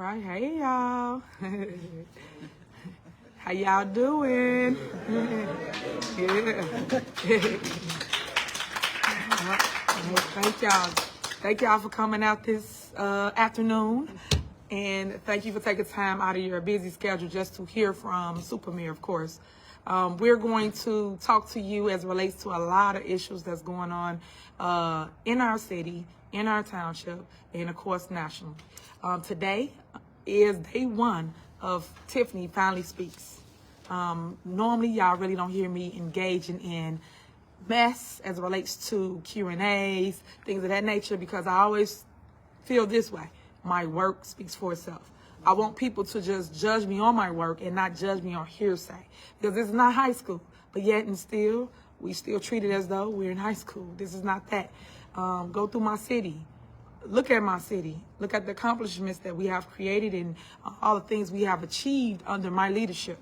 right. Hey, y'all. How y'all doing? Yeah. Thank y'all. Thank y'all for coming out this afternoon. And thank you for taking time out of your busy schedule just to hear from Super Mayor, of course. We're going to talk to you as it relates to a lot of issues that's going on in our city, in our township, and of course, nationally. Today is day one of Tiffany Finally Speaks. Normally, y'all really don't hear me engaging in mess as it relates to Q&As, things of that nature, because I always feel this way. My work speaks for itself. I want people to just judge me on my work and not judge me on hearsay, because this is not high school, but yet and still, we still treat it as though we're in high school. This is not that. Go through my city. Look at my city. Look at the accomplishments that we have created and all the things we have achieved under my leadership.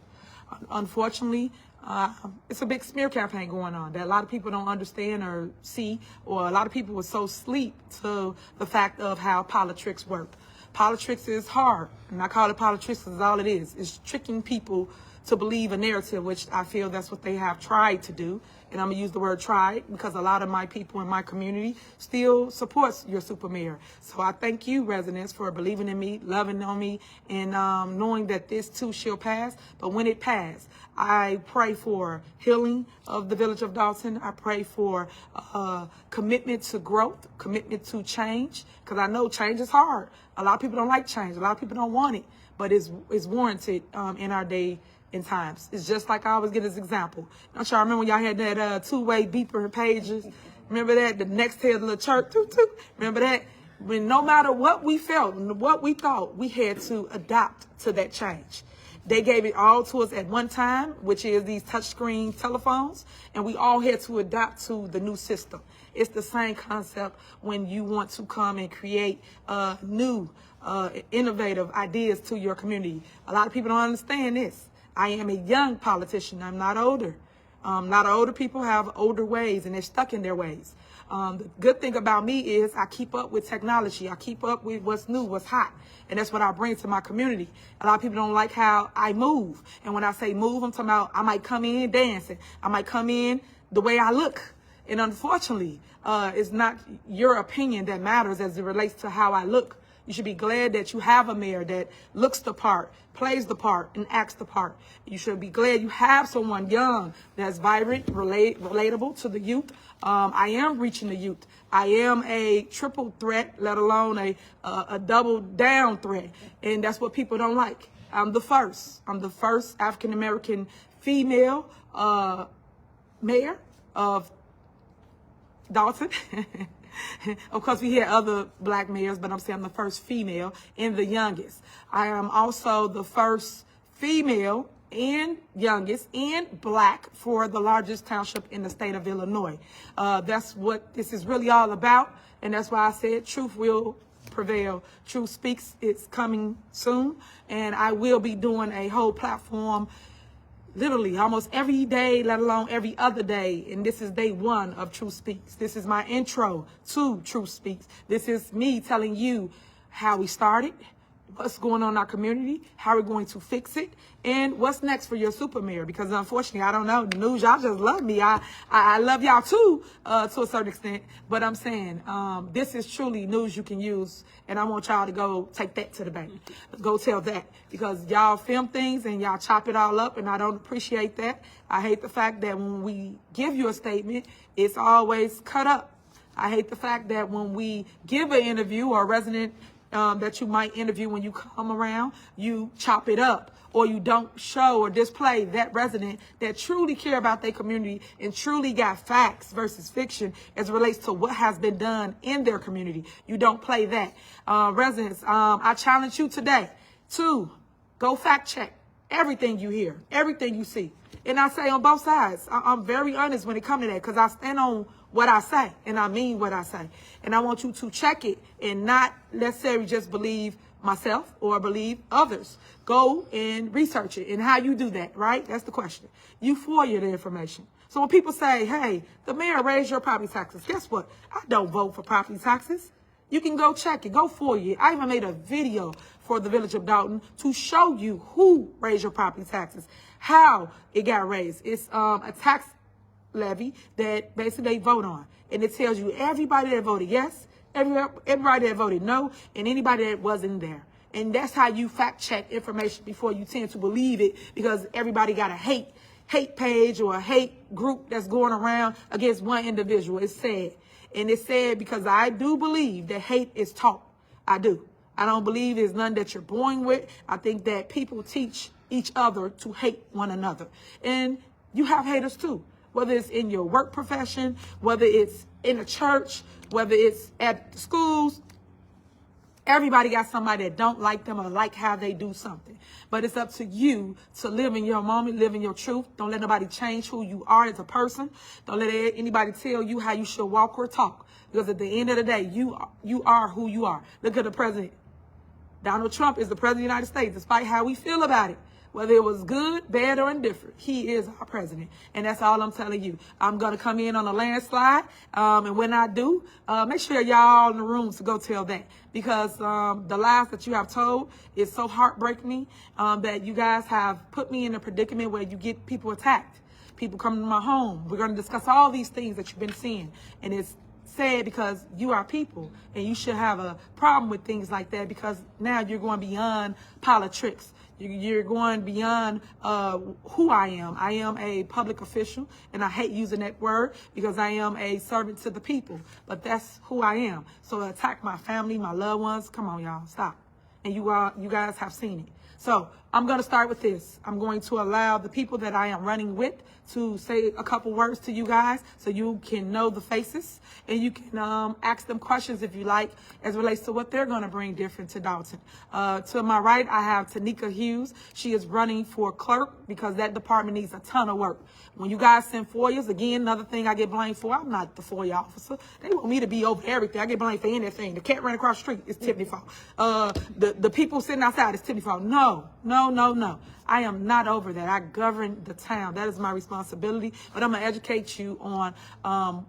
Unfortunately, it's a big smear campaign going on that a lot of people don't understand or see, or a lot of people are so asleep to the fact of how politics work. Politics is hard, and I call it politics because all it is. It's tricking people to believe a narrative, which I feel that's what they have tried to do. And I'm going to use the word tried because a lot of my people in my community still supports your Super Mayor. So I thank you, residents, for believing in me, loving on me, and knowing that this too shall pass. But when it passes, I pray for healing of the village of Dalton. I pray for commitment to growth, commitment to change, because I know change is hard. A lot of people don't like change. A lot of people don't want it, but it's warranted in our day and times. It's just like I always get this example. Don't y'all remember when y'all had that two-way beeper pages? Remember that? The next tail of the church, toot, toot. Remember that? When no matter what we felt and what we thought, we had to adapt to that change. They gave it all to us at one time, which is these touchscreen telephones, and we all had to adapt to the new system. It's the same concept when you want to come and create new, innovative ideas to your community. A lot of people don't understand this. I am a young politician. I'm not older. A lot of older people have older ways, and they're stuck in their ways. The good thing about me is I keep up with technology. I keep up with what's new, what's hot. And that's what I bring to my community. A lot of people don't like how I move. And when I say move, I'm talking about I might come in dancing. I might come in the way I look. And unfortunately, it's not your opinion that matters as it relates to how I look. You should be glad that you have a mayor that looks the part, plays the part, and acts the part. You should be glad you have someone young that's vibrant, relatable to the youth. I am reaching the youth. I am a triple threat, let alone a double down threat. And that's what people don't like. I'm the first. I'm the first African-American female mayor of Dalton. Of course, we had other black mayors, but I'm saying I'm the first female and the youngest. I am also the first female and youngest and black for the largest township in the state of Illinois. That's what this is really all about. And that's why I said truth will prevail. Truth Speaks. It's coming soon. And I will be doing a whole platform literally almost every day, let alone every other day. And this is day one of Truth Speaks. This is my intro to Truth Speaks. This is me telling you how we started, what's going on in our community, how we're going to fix it, and what's next for your Super Mayor. Because unfortunately, I don't know, the news, y'all just love me. I love y'all too, to a certain extent. But I'm saying, this is truly news you can use. And I want y'all to go take that to the bank. Go tell that. Because y'all film things and y'all chop it all up, and I don't appreciate that. I hate the fact that when we give you a statement, it's always cut up. I hate the fact that when we give an interview or a resident that you might interview when you come around, you chop it up, or you don't show or display that resident that truly care about their community and truly got facts versus fiction as it relates to what has been done in their community. You don't play that. Residents, I challenge you today to go fact check everything you hear, everything you see. And I say on both sides, I'm very honest when it comes to that, because I stand on what I say, and I mean what I say. And I want you to check it and not necessarily just believe myself or believe others. Go and research it. And how you do that, right? That's the question. You FOIA the information. So when people say, hey, the mayor raised your property taxes, guess what? I don't vote for property taxes. You can go check it. Go FOIA it. I even made a video for the village of Dalton to show you who raised your property taxes, how it got raised. It's a tax levy that basically they vote on. And it tells you everybody that voted yes, everybody that voted no, and anybody that wasn't there. And that's how you fact check information before you tend to believe it, because everybody got a hate page or a hate group that's going around against one individual. It's sad. And it's sad because I do believe that hate is taught. I do. I don't believe it's none that you're born with. I think that people teach each other to hate one another. And you have haters too, whether it's in your work profession, whether it's in a church, whether it's at the schools. Everybody got somebody that don't like them or like how they do something. But it's up to you to live in your moment, live in your truth. Don't let nobody change who you are as a person. Don't let anybody tell you how you should walk or talk. Because at the end of the day, you are who you are. Look at the president. Donald Trump is the president of the United States, despite how we feel about it. Whether it was good, bad, or indifferent, he is our president. And that's all I'm telling you. I'm going to come in on a landslide. And when I do, make sure y'all in the room to go tell that. Because the lies that you have told is so heartbreaking that you guys have put me in a predicament where you get people attacked. People coming to my home. We're going to discuss all these things that you've been seeing. And it's sad because you are people. And you should have a problem with things like that, because now you're going beyond politics. You're going beyond who I am. I am a public official, and I hate using that word because I am a servant to the people. But that's who I am. So attack my family, my loved ones. Come on, y'all, stop. And you guys have seen it. So I'm going to start with this. I'm going to allow the people that I am running with to say a couple words to you guys so you can know the faces, and you can ask them questions if you like as relates to what they're going to bring different to Dalton. To my right, I have Tanika Hughes. She is running for clerk because that department needs a ton of work. When you guys send FOIAs, again, another thing I get blamed for, I'm not the FOIA officer. They want me to be over everything. I get blamed for anything. The cat ran across the street, it's Tiffany's fault. The people sitting outside, it's Tiffany's fault. No. I am not over that. I govern the town. That is my responsibility. But I'm going to educate you on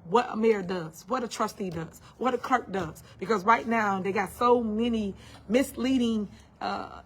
what a mayor does, what a trustee does, what a clerk does. Because right now, they got so many misleading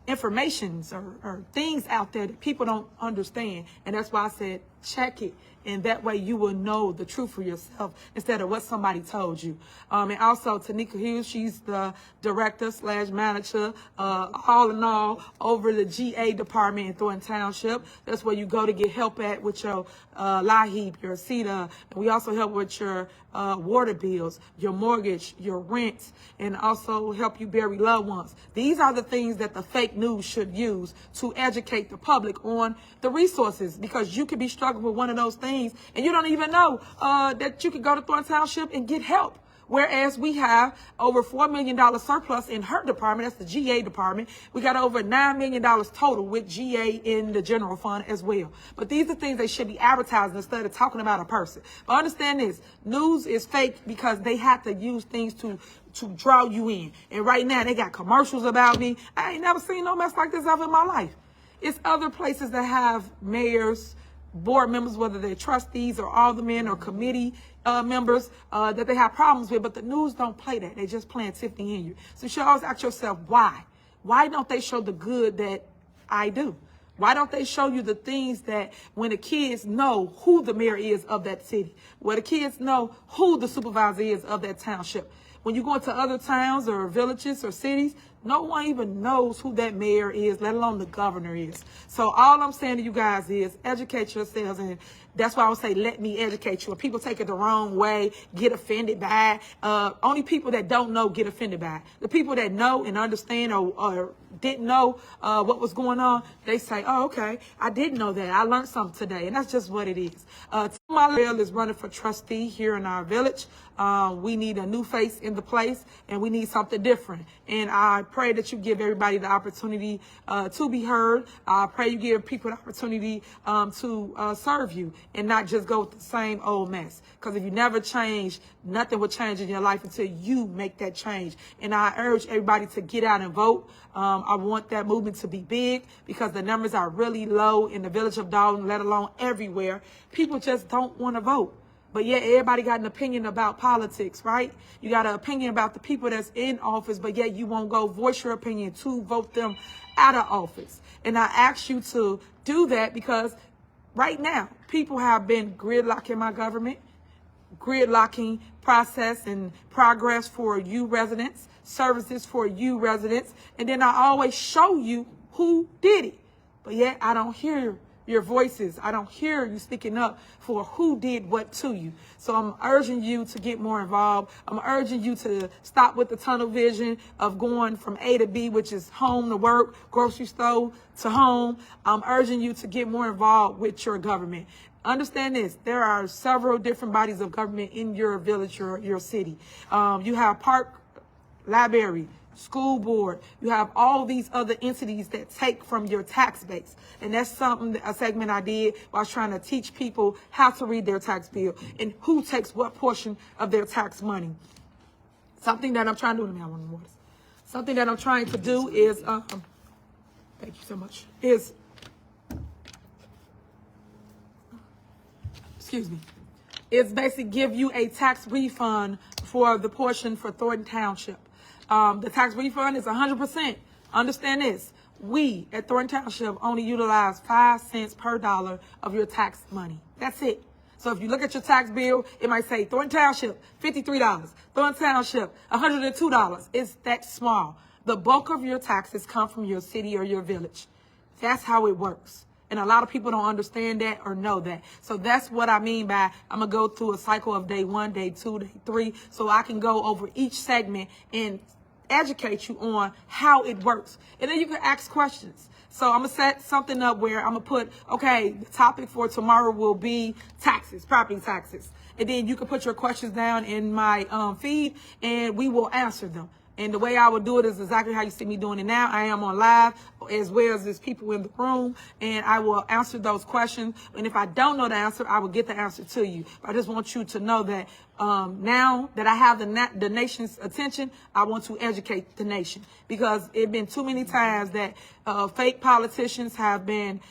informations or things out there that people don't understand. And that's why I said, check it. And that way you will know the truth for yourself instead of what somebody told you. And also Tanika Hughes, she's the director/manager, all in all, over the GA department in Thornton Township. That's where you go to get help at with your LIHEAP, your CETA. And we also help with your water bills, your mortgage, your rent, and also help you bury loved ones. These are the things that the fake news should use to educate the public on the resources, because you could be struggling with one of those things and you don't even know that you could go to Thornton Township and get help. Whereas we have over $4 million surplus in her department, that's the GA department. We got over $9 million total with GA in the general fund as well. But these are things they should be advertising instead of talking about a person. But understand this, news is fake because they have to use things to draw you in. And right now they got commercials about me. I ain't never seen no mess like this ever in my life. It's other places that have mayors, board members, whether they're trustees or aldermen or committee members that they have problems with, but the news don't play that. They just playing Tiffany Henyard. So you should always ask yourself, why? Why don't they show the good that I do? Why don't they show you the things that when the kids know who the mayor is of that city, where the kids know who the supervisor is of that township? When you go into other towns or villages or cities, no one even knows who that mayor is, let alone the governor is. So all I'm saying to you guys is educate yourselves, and that's why I would say let me educate you. If people take it the wrong way, get offended by it, only people that don't know get offended by it. The people that know and understand or didn't know what was going on, they say, oh, okay, I didn't know that. I learned something today, and that's just what it is. My bill is running for trustee here in our village. We need a new face in the place, and we need something different. And I pray that you give everybody the opportunity to be heard. I pray you give people the opportunity to serve you and not just go with the same old mess. Because if you never change, nothing will change in your life until you make that change. And I urge everybody to get out and vote. I want that movement to be big because the numbers are really low in the village of Dalton, let alone everywhere. People just don't want to vote. but yet everybody got an opinion about politics, right? You got an opinion about the people that's in office, but yet you won't go voice your opinion to vote them out of office. And I ask you to do that because right now, people have been gridlocking my government, gridlocking process and progress for you residents, services for you residents, and then I always show you who did it. But yet I don't hear your voices. I don't hear you speaking up for who did what to you. So I'm urging you to get more involved. I'm urging you to stop with the tunnel vision of going from A to B, which is home to work, grocery store to home. I'm urging you to get more involved with your government. Understand this, there are several different bodies of government in your village or your city. You have park, library, school board. You have all these other entities that take from your tax base. And that's something, a segment I did while I was trying to teach people how to read their tax bill and who takes what portion of their tax money. Something that I'm trying to do, something that I'm trying to do is, thank you so much, is, is basically give you a tax refund for the portion for Thornton Township. The tax refund is 100%. Understand this. We at Thornton Township only utilize 5 cents per dollar of your tax money. That's it. So if you look at your tax bill, it might say Thornton Township, $53. Thornton Township, $102. It's that small. The bulk of your taxes come from your city or your village. That's how it works. And a lot of people don't understand that or know that. So that's what I mean by I'm going to go through a cycle of day 1, day 2, day 3, so I can go over each segment and educate you on how it works. And then you can ask questions. So I'm going to set something up where I'm going to put, okay, the topic for tomorrow will be taxes, property taxes. And then you can put your questions down in my feed and we will answer them. And the way I would do it is exactly how you see me doing it now. I am on live as well as there's people in the room, and I will answer those questions. And if I don't know the answer, I will get the answer to you. But I just want you to know that now that I have the nation's attention, I want to educate the nation, because it's been too many times that fake politicians have been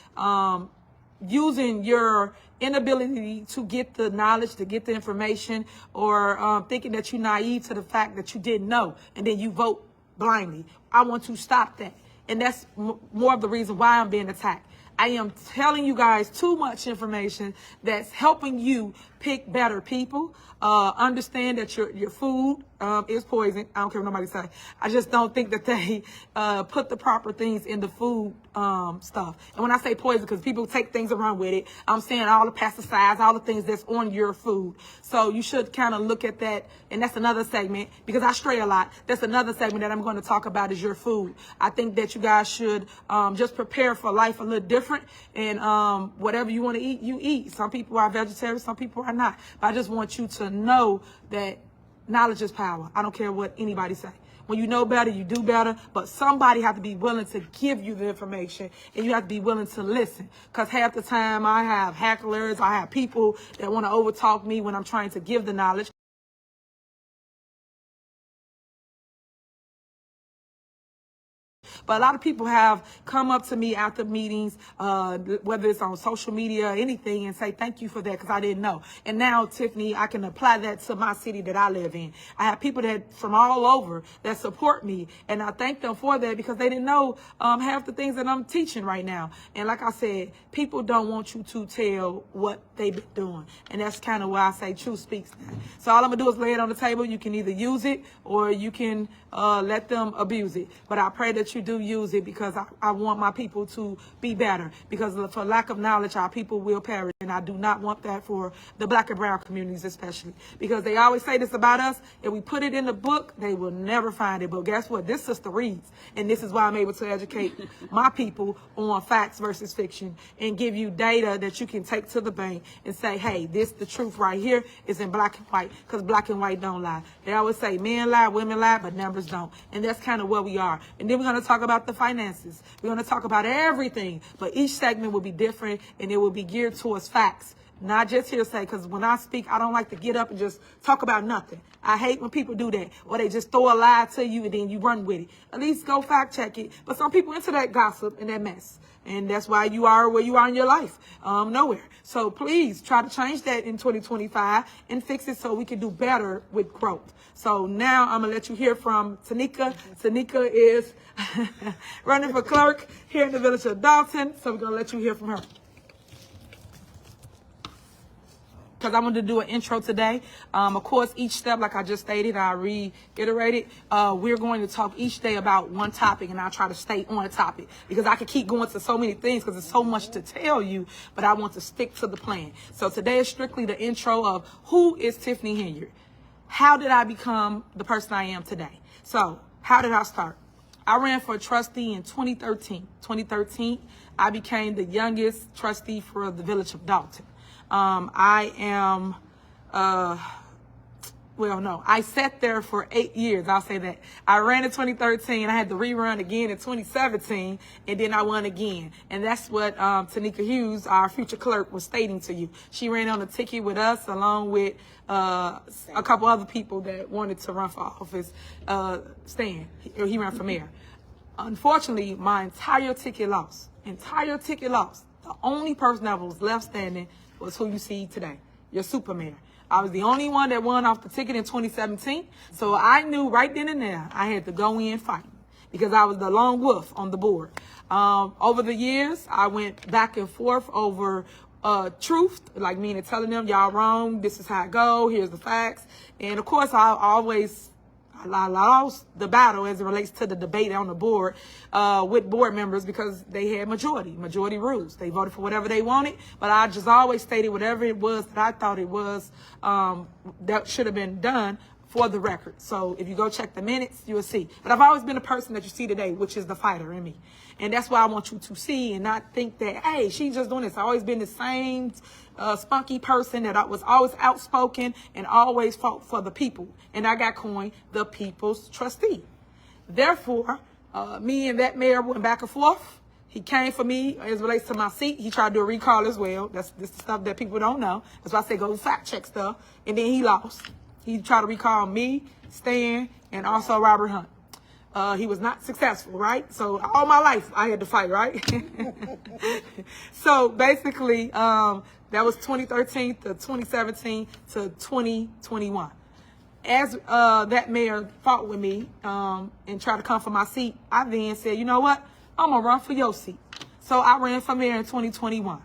using your inability to get the knowledge, to get the information, or thinking that you're naive to the fact that you didn't know, and then you vote blindly. I want to stop that. And that's more of the reason why I'm being attacked. I am telling you guys too much information that's helping you pick better people. Understand that your food is poison. I don't care what nobody say. I just don't think that they put the proper things in the food stuff. And when I say poison, because people take things around with it, I'm saying all the pesticides, all the things that's on your food. So you should kind of look at that. And that's another segment, because I stray a lot. That's another segment that I'm going to talk about is your food. I think that you guys should just prepare for life a little different. And whatever you want to eat, you eat. Some people are vegetarians, some people are not. But I just want you to know that knowledge is power. I don't care what anybody say. When you know better, you do better. But somebody has to be willing to give you the information, and you have to be willing to listen. Because half the time I have hecklers, I have people that want to overtalk me when I'm trying to give the knowledge. But a lot of people have come up to me after meetings, whether it's on social media or anything, and say, thank you for that, because I didn't know. And now, Tiffany, I can apply that to my city that I live in. I have people that from all over that support me, and I thank them for that, because they didn't know half the things that I'm teaching right now. And like I said, people don't want you to tell what they've been doing. And that's kind of why I say truth speaks now. So all I'm going to do is lay it on the table. You can either use it or you can let them abuse it. But I pray that you do use it, because I want my people to be better, because for lack of knowledge, our people will perish. And I do not want that for the Black and brown communities especially, because they always say this about us. If we put it in the book, they will never find it. But guess what? This sister reads, and this is why I'm able to educate my people on facts versus fiction and give you data that you can take to the bank and say, hey, this the truth right here is in black and white, because black and white don't lie. They always say men lie, women lie, but numbers don't. And that's kind of where we are. And then we're going to talk about the finances. We're going to talk about everything, but each segment will be different, and it will be geared towards facts not just hearsay, because when I speak, I don't like to get up and just talk about nothing. I hate when people do that, or they just throw a lie to you and then you run with it. At least go fact check it. But some people into that gossip and that mess. And that's why you are where you are in your life, nowhere. So please try to change that in 2025 and fix it so we can do better with growth. So now I'm going to let you hear from Tanika. Tanika is running for clerk here in the village of Dalton. So we're going to let you hear from her. Because I wanted to do an intro today. Of course, each step, like I just stated, I reiterated, we're going to talk each day about one topic, and I'll try to stay on a topic because I can keep going to so many things because there's so much to tell you, but I want to stick to the plan. So today is strictly the intro of who is Tiffany Henyard? How did I become the person I am today? So how did I start? I ran for a trustee in 2013. 2013, I became the youngest trustee for the village of Dalton. I sat there for 8 years. I'll say that. I ran in 2013. I had to rerun again in 2017, and then I won again. And that's what Tanika Hughes, our future clerk, was stating to you. She ran on a ticket with us along with a couple other people that wanted to run for office. Stan, he ran for mayor. Unfortunately, my entire ticket lost. The only person that was left standing was who you see today, your super mayor. I was the only one that won off the ticket in 2017. So I knew right then and there I had to go in fighting because I was the lone wolf on the board. Over the years, I went back and forth over truth, like meaning telling them y'all wrong, this is how it go, here's the facts. And of course, I lost the battle as it relates to the debate on the board with board members because they had majority rules. They voted for whatever they wanted, but I just always stated whatever it was that I thought it was that should have been done for the record. So if you go check the minutes, you'll see. But I've always been a person that you see today, which is the fighter in me. And that's what I want you to see and not think that, hey, she's just doing this. I've always been the same spunky person that I was always outspoken and always fought for the people. And I got coined the people's trustee. Therefore, me and that mayor went back and forth. He came for me as it relates to my seat. He tried to do a recall as well. That's the stuff that people don't know. That's why I say go fact check stuff. And then he lost. He tried to recall me, Stan, and also Robert Hunt. He was not successful, right? So all my life I had to fight, right? So basically, that was 2013 to 2017 to 2021. As that mayor fought with me and tried to come for my seat, I then said, you know what? I'm going to run for your seat. So I ran for mayor in 2021.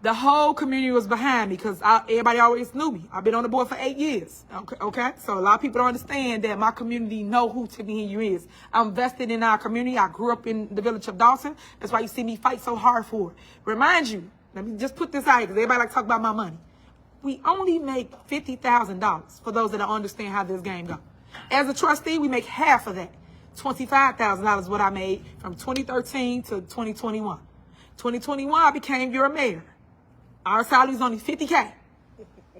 The whole community was behind me because everybody always knew me. I've been on the board for 8 years. Okay? So a lot of people don't understand that my community know who Tiffany Henyard is. I'm vested in our community. I grew up in the village of Dalton. That's why you see me fight so hard for it. Remind you, let me just put this out here because everybody like to talk about my money. We only make $50,000 for those that don't understand how this game goes. As a trustee, we make half of that. $25,000 is what I made from 2013 to 2021. 2021, I became your mayor. Our salary is only $50K.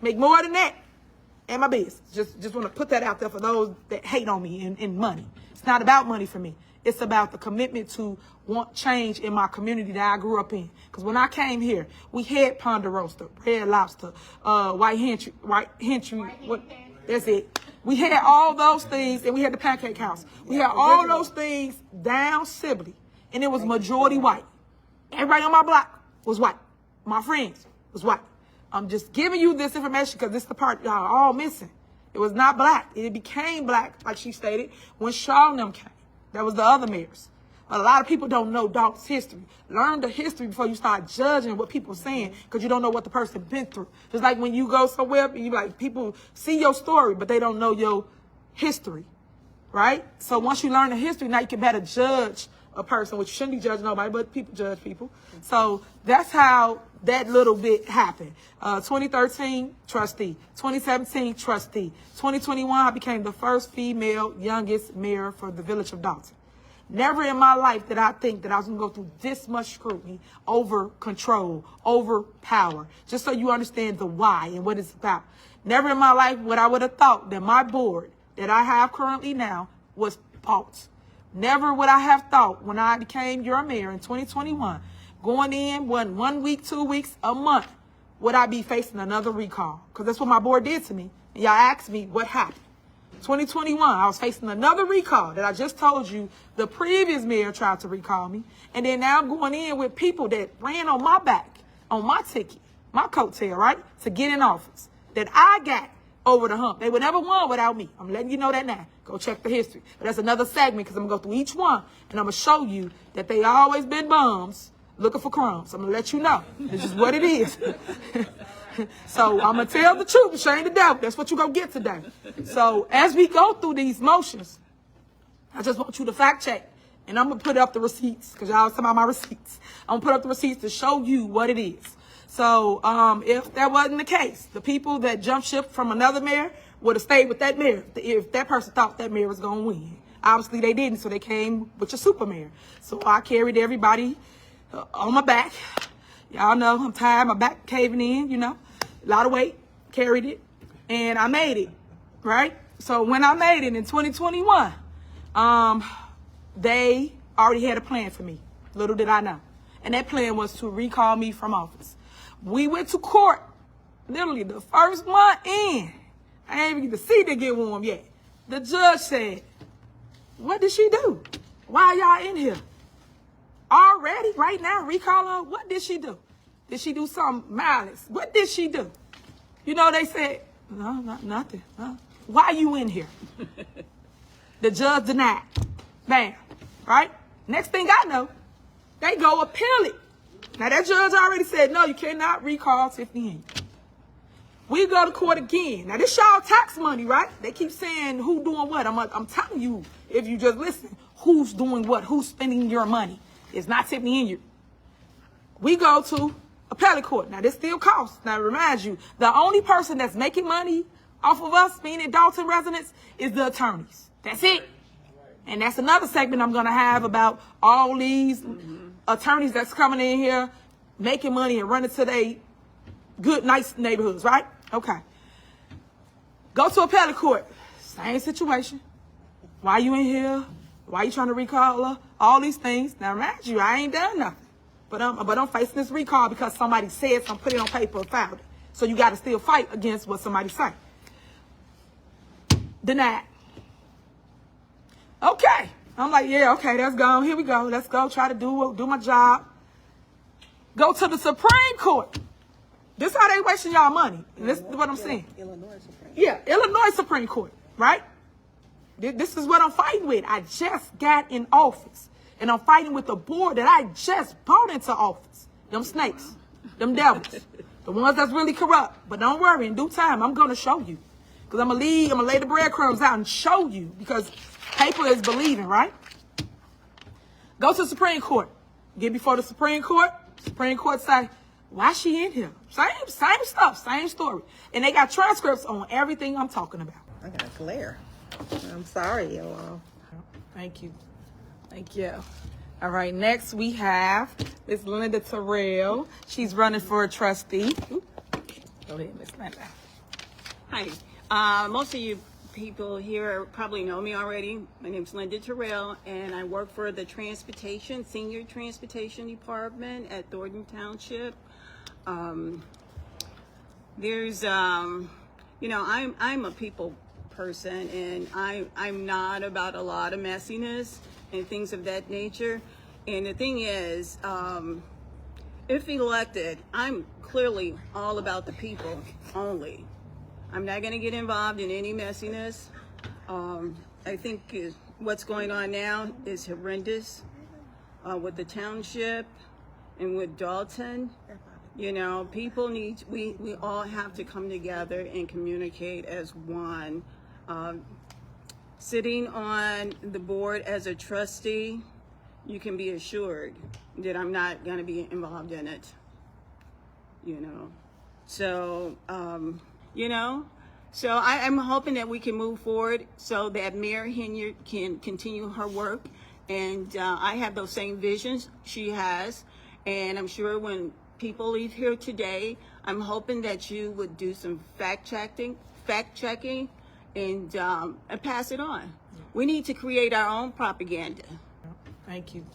Make more than that in my business. Just want to put that out there for those that hate on me in money. It's not about money for me. It's about the commitment to want change in my community that I grew up in. Because when I came here, we had Ponderosa, Red Lobster, White Hentry. That's it. We had all those things, and we had the Pancake House. We had all those things down Sibley, and it was majority white. Everybody on my block was white. My friends was white. I'm just giving you this information because this is the part y'all all missing. It was not black. It became black, like she stated, when Shaw and them came. That was the other mayors. But a lot of people don't know Dalton's history. Learn the history before you start judging what people are saying because you don't know what the person been through. Just like when you go somewhere, you like people see your story, but they don't know your history, right? So once you learn the history, now you can better judge a person, which shouldn't be judging nobody, but people judge people. So that's how that little bit happened. 2013, trustee. 2017, trustee. 2021, I became the first female youngest mayor for the village of Dalton. Never in my life did I think that I was going to go through this much scrutiny over control, over power, just so you understand the why and what it's about. Never in my life would I would have thought that my board that I have currently now was false. Never would I have thought when I became your mayor in 2021, going in 1 week, 2 weeks, a month, would I be facing another recall? Because that's what my board did to me. And y'all asked me what happened. 2021, I was facing another recall that I just told you the previous mayor tried to recall me. And then now I'm going in with people that ran on my back, on my ticket, my coattail, right, to get in office, that I got over the hump. They would never won without me. I'm letting you know that now. Go check the history. But that's another segment because I'm going to go through each one, and I'm going to show you that they always been bums looking for crumbs. I'm going to let you know. This is what it is. So I'm going to tell the truth and shame the devil. That's what you're going to get today. So as we go through these motions, I just want you to fact check. And I'm going to put up the receipts because y'all was talking about my receipts. I'm going to put up the receipts to show you what it is. So if that wasn't the case, the people that jumped ship from another mayor would have stayed with that mayor if that person thought that mayor was going to win. Obviously, they didn't, so they came with your super mayor. So I carried everybody on my back. Y'all know I'm tired, my back caving in, you know. A lot of weight, carried it, and I made it, right? So when I made it in 2021, they already had a plan for me. Little did I know. And that plan was to recall me from office. We went to court, literally the first one in. I ain't even get to see to get warm yet. The judge said, what did she do? Why are y'all in here? Already, right now, recall her? What did she do? Did she do something malice? What did she do? You know, they said, no, nothing. No. Why are you in here? The judge denied. Bam. Right? Next thing I know, they go appeal it. Now, that judge already said, no, you cannot recall Tiffany Henyard. We go to court again. Now, this y'all tax money, right? They keep saying who doing what. I'm telling you, if you just listen, who's doing what, who's spending your money. It's not Tiffany Henyard. We go to appellate court. Now, this still costs. Now, remind you, the only person that's making money off of us being in Dalton residents is the attorneys. That's it. And that's another segment I'm going to have about all these attorneys that's coming in here, making money and running to their good, nice neighborhoods, right? Okay. Go to appellate court. Same situation. Why you in here? Why you trying to recall her? All these things. Now, remind you, I ain't done nothing. But I'm facing this recall because somebody said something, put it on paper, and filed it. So you got to still fight against what somebody say. Denied. Okay. I'm like, yeah, okay, let's go. Here we go. Let's go try to do my job. Go to the Supreme Court. This is how they wasting y'all money. And this is what I'm saying. Illinois Supreme Court. Yeah, Illinois Supreme Court, right? This is what I'm fighting with. I just got in office. And I'm fighting with the board that I just brought into office. Them snakes. Them devils. The ones that's really corrupt. But don't worry, in due time, I'm going to show you. Because I'm going to lay the breadcrumbs out and show you. Because paper is believing, right? Go to the Supreme Court. Get before the Supreme Court. Supreme Court say, why she in here? Same stuff, same story. And they got transcripts on everything I'm talking about. I got a glare. I'm sorry, y'all. Thank you. Thank you. All right, next we have Miss Linda Terrell. She's running for a trustee. Ooh. Go ahead, Miss Linda. Hi. Most of you people here probably know me already. My name's Linda Terrell, and I work for the Senior Transportation Department at Thornton Township. I'm a people person, and I'm not about a lot of messiness and things of that nature. And the thing is, if elected, I'm clearly all about the people only. I'm not going to get involved in any messiness. I think what's going on now is horrendous with the township and with Dalton. You know, people we all have to come together and communicate as one. Sitting on the board as a trustee, you can be assured that I'm not going to be involved in it. You know, so so I'm hoping that we can move forward so that Mayor Henyard can continue her work, and I have those same visions she has, and I'm sure when people leave here today, I'm hoping that you would do some fact checking, and pass it on. We need to create our own propaganda. Thank you.